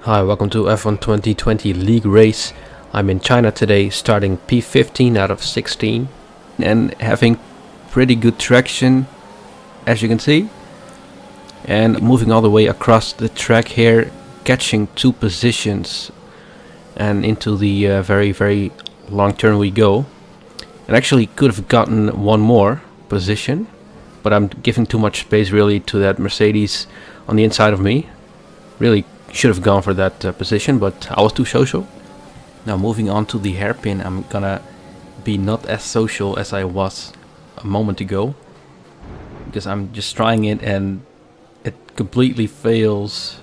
Hi, welcome to F1 2020 League Race. I'm in China today, starting P15 out of 16 and having pretty good traction, as you can see, and moving all the way across the track here, catching two positions, and into the very long turn we go. And actually could have gotten one more position, but I'm giving too much space really to that Mercedes on the inside of me. Really should have gone for that position, but I was too social. Now moving on to the hairpin, I'm gonna be not as social as I was a moment ago, because I'm just trying it and it completely fails.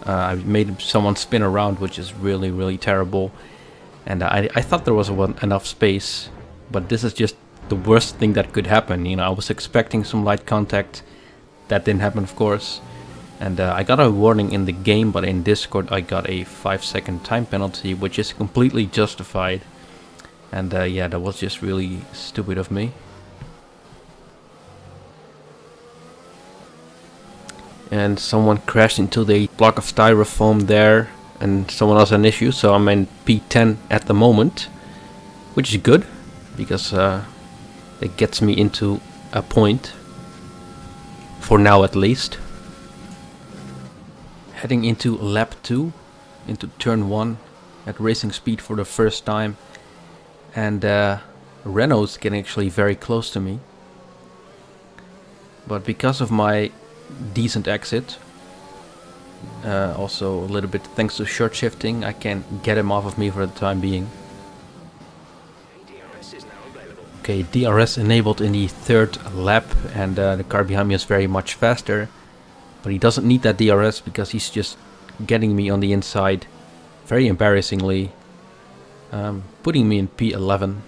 I made someone spin around, which is really terrible, and I thought there was enough space, but this is just the worst thing that could happen. You know, I was expecting some light contact. That didn't happen, of course. And I got a warning in the game, but in Discord I got a 5-second time penalty, which is completely justified. And yeah, that was just really stupid of me. And someone crashed into the block of styrofoam there, and someone else had an issue, so I'm in P10 at the moment, which is good, because it gets me into a point, for now at least. Heading into lap 2, into turn 1, at racing speed for the first time, and Renault's getting actually very close to me. But because of my decent exit, also a little bit thanks to short shifting, I can get him off of me for the time being. Okay, DRS enabled in the third lap, and the car behind me is very much faster. But he doesn't need that DRS because he's just getting me on the inside, very embarrassingly, putting me in P11.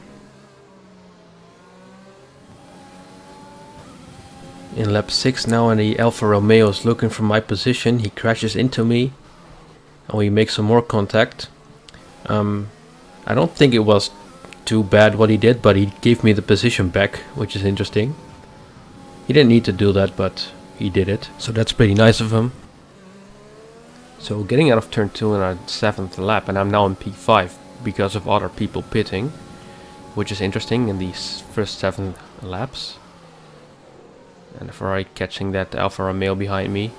In lap 6 now, and the Alfa Romeo is looking for my position. He crashes into me, and we make some more contact. I don't think it was too bad what he did, but he gave me the position back, which is interesting. He didn't need to do that, but he did it, so that's pretty nice of him. So getting out of turn 2 in our 7th lap, and I'm now in P5 because of other people pitting, which is interesting in these first 7 laps. And the Ferrari catching that Alfa Romeo behind me,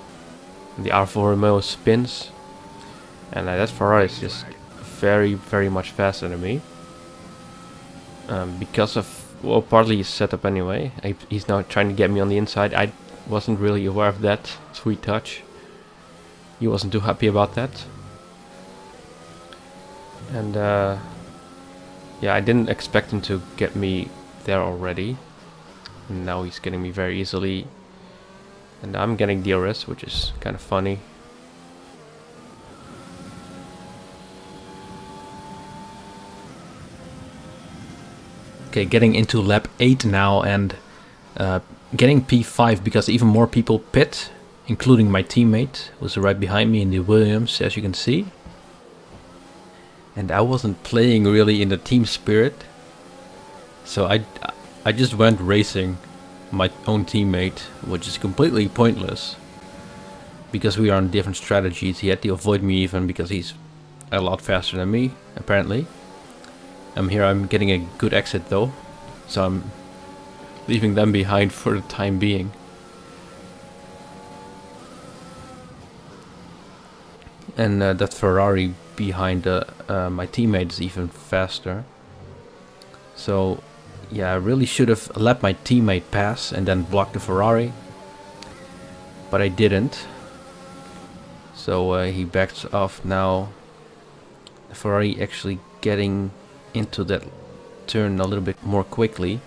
and the Alfa Romeo spins, and that Ferrari is just very much faster than me, because of, well, partly his setup anyway. He's now trying to get me on the inside. I wasn't really aware of that sweet touch. He wasn't too happy about that. And yeah, I didn't expect him to get me there already. And now he's getting me very easily. And I'm getting DRS, which is kind of funny. Okay, getting into lap 8 now, and getting P5 because even more people pit, including my teammate, who's right behind me in the Williams, as you can see. And I wasn't playing really in the team spirit, so I just went racing my own teammate, which is completely pointless, because we are on different strategies. He had to avoid me even because he's a lot faster than me, apparently. Here I'm getting a good exit though, so I'm leaving them behind for the time being. And that Ferrari behind my teammate is even faster. So yeah, I really should have let my teammate pass and then block the Ferrari, but I didn't. So he backs off now. The Ferrari actually getting into that turn a little bit more quickly,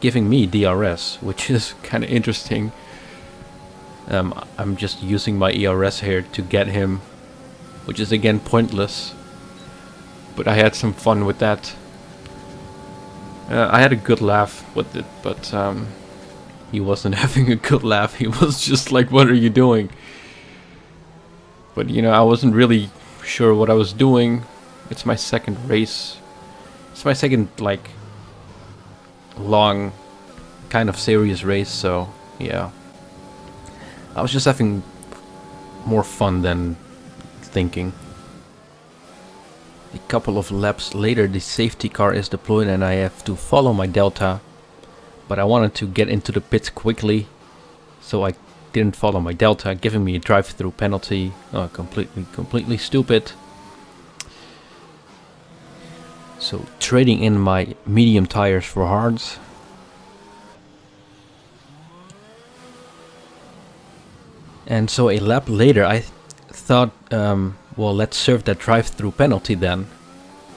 giving me DRS, which is kind of interesting. I'm just using my ERS here to get him, which is again pointless, but I had some fun with that. I had a good laugh with it, but he wasn't having a good laugh. He was just like, what are you doing? But you know, I wasn't really sure what I was doing. It's my second race. It's my second like long kind of serious race, so yeah. I was just having more fun than thinking. A couple of laps later the safety car is deployed and I have to follow my delta. But I wanted to get into the pits quickly, so I didn't follow my delta, giving me a drive-through penalty. Oh, completely stupid. So trading in my medium tires for hards. And so a lap later I thought, well, let's serve that drive-through penalty then.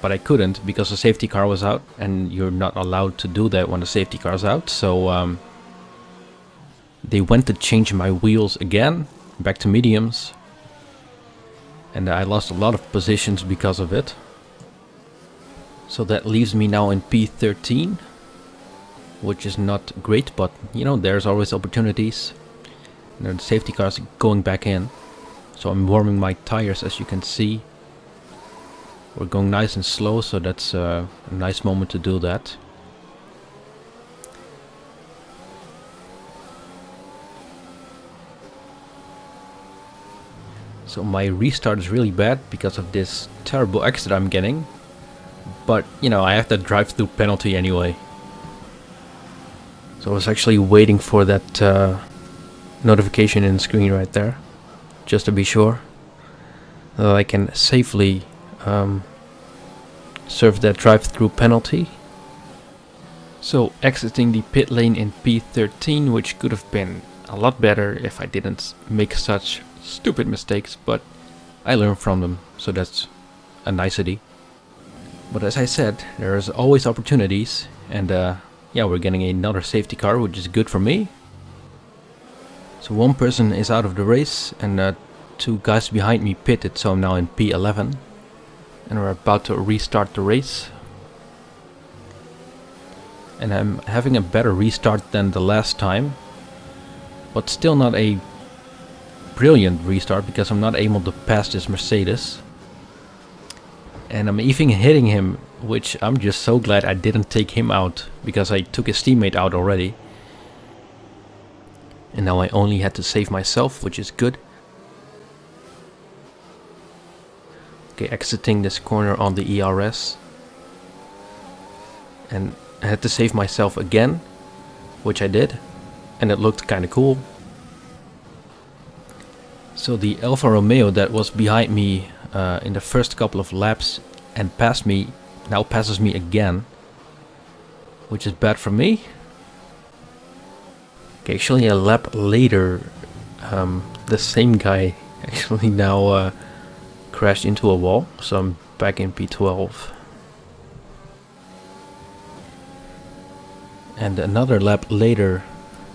But I couldn't because the safety car was out, and you're not allowed to do that when the safety car is out. So they went to change my wheels again, back to mediums. And I lost a lot of positions because of it. So that leaves me now in P13, which is not great, but you know, there's always opportunities. And the safety car is going back in. So I'm warming my tires, as you can see. We're going nice and slow, so that's a nice moment to do that. So my restart is really bad because of this terrible exit I'm getting. But, you know, I have that drive-through penalty anyway. So I was actually waiting for that notification in the screen right there, just to be sure that I can safely serve that drive-through penalty. So exiting the pit lane in P13, which could have been a lot better if I didn't make such stupid mistakes, but I learned from them, so that's a nicety. But as I said, there's always opportunities, and yeah, we're getting another safety car, which is good for me. So one person is out of the race, and two guys behind me pitted, so I'm now in P11. And we're about to restart the race. And I'm having a better restart than the last time. But still not a brilliant restart, because I'm not able to pass this Mercedes. And I'm even hitting him, which I'm just so glad I didn't take him out, because I took his teammate out already. And now I only had to save myself, which is good. Okay, exiting this corner on the ERS. And I had to save myself again, which I did. And it looked kinda cool. So the Alfa Romeo that was behind me in the first couple of laps and passed me, now passes me again, which is bad for me. Okay, actually a lap later, the same guy actually now crashed into a wall, so I'm back in P12. And another lap later,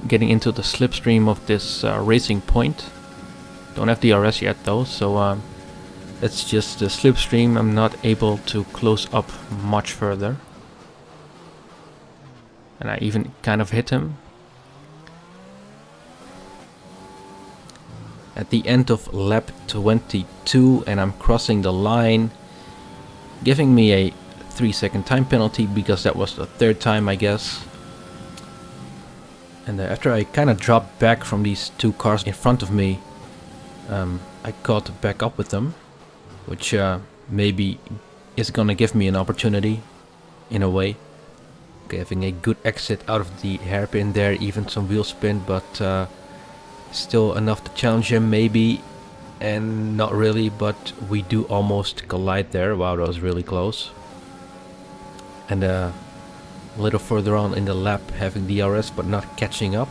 getting into the slipstream of this racing point. Don't have the RS yet though, so it's just the slipstream. I'm not able to close up much further. And I even kind of hit him. At the end of lap 22, and I'm crossing the line, giving me a 3-second time penalty because that was the third time, I guess. And after I kind of dropped back from these two cars in front of me, I caught back up with them, which maybe is gonna give me an opportunity in a way. Okay, having a good exit out of the hairpin there, even some wheel spin, but still enough to challenge him maybe, and not really, but we do almost collide there. Wow, that was really close. And a little further on in the lap, having the RS but not catching up.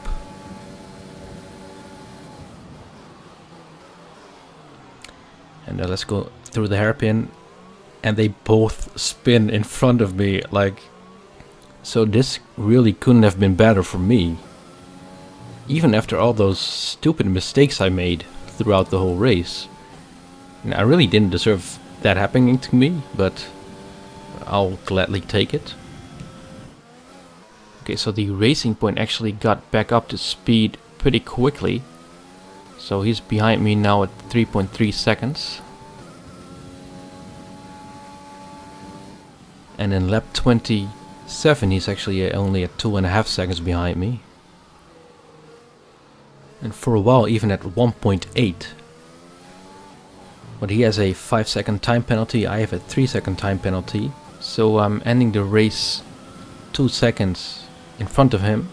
And let's go through the hairpin, and they both spin in front of me, like, so this really couldn't have been better for me. Even after all those stupid mistakes I made throughout the whole race. And I really didn't deserve that happening to me, but I'll gladly take it. Okay, so the racing point actually got back up to speed pretty quickly. So he's behind me now at 3.3 seconds. And in lap 27 he's actually only at 2.5 seconds behind me. And for a while even at 1.8. But he has a 5-second time penalty, I have a 3-second time penalty. So I'm ending the race 2 seconds in front of him.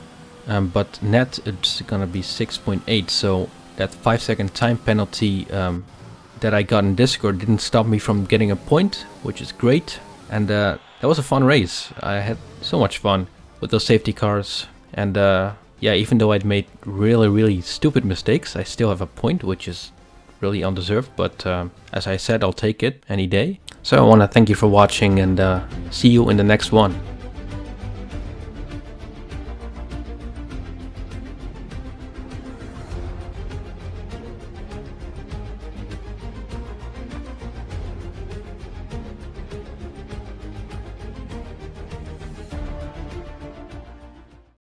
But net it's gonna be 6.8, so that 5-second time penalty that I got in Discord didn't stop me from getting a point, which is great. And that was a fun race. I had so much fun with those safety cars. And yeah, even though I'd made really stupid mistakes, I still have a point, which is really undeserved. But as I said, I'll take it any day. So I want to thank you for watching, and see you in the next one.